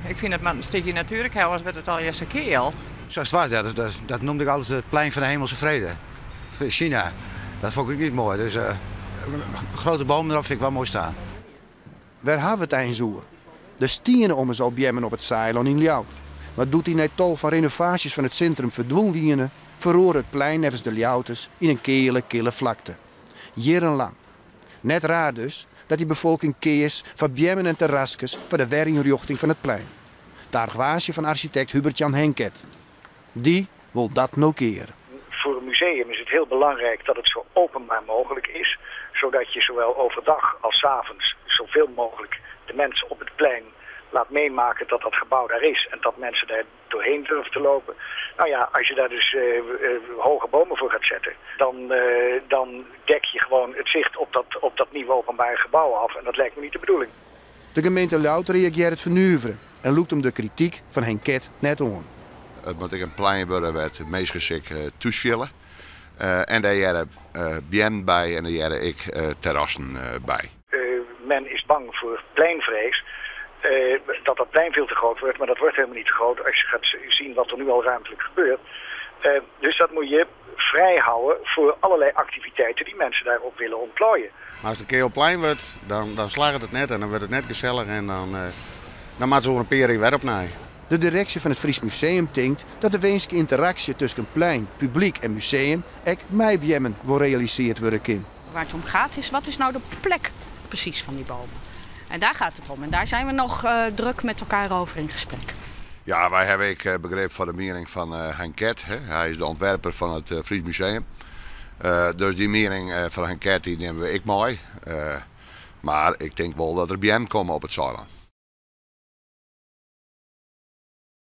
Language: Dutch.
Ik vind het maar een stukje natuurlijk, als werd het al eerste keer al. Zoals het was, dat noemde ik altijd het plein van de hemelse vrede. China, dat vond ik niet mooi. Dus een grote boom erop vind ik wel mooi staan. Waar hebben we het eens over? De stieren om eens al bjemmen op het Ceylon in Ljout. Wat doet hij net tal van renovaties van het centrum verdwon wienen, verroor het plein nevens de Ljouters in een kille vlakte. Jarenlang. Net raar dus dat die bevolking keers van bjemmen en terrasjes voor de werinrichting van het plein. De argwaasje van architect Hubert-Jan Henket. Die wil dat nou keren. Voor een museum is het heel belangrijk dat het zo openbaar mogelijk is, zodat je zowel overdag als 's avonds zoveel mogelijk de mensen op het plein laat meemaken dat dat gebouw daar is en dat mensen daar doorheen durven te lopen. Nou ja, als je daar dus hoge bomen voor gaat zetten, dan dek je gewoon het zicht op dat nieuwe openbare gebouw af en dat lijkt me niet de bedoeling. De gemeente Ljout reageert het vernuiveren en loekt hem de kritiek van Henket net aan. Het moet ik een plein worden waar het meest geschikt toesvillen. En daar jaren bien bij en daar jaren ik terrassen bij. Men is bang voor pleinvrees. Dat plein veel te groot wordt, maar dat wordt helemaal niet te groot als je gaat zien wat er nu al ruimtelijk gebeurt. Dus dat moet je vrij houden voor allerlei activiteiten die mensen daarop willen ontplooien. Maar als het een keer op plein wordt, dan slaagt het net en dan wordt het net gezellig en dan maakt zo'n peri weer op naar. De directie van het Fries Museum denkt dat de wenske interactie tussen plein, publiek en museum ook meibjemmen wil realiseerd worden kan. Waar het om gaat is, wat is nou de plek precies van die bomen? En daar gaat het om. En daar zijn we nog druk met elkaar over in gesprek. Ja, wij hebben begrip van de mening van Henket. Hij is de ontwerper van het Fries Museum. Dus die mening van Henket die nemen we ik mooi. Maar ik denk wel dat er bij hem komen op het Ceylon.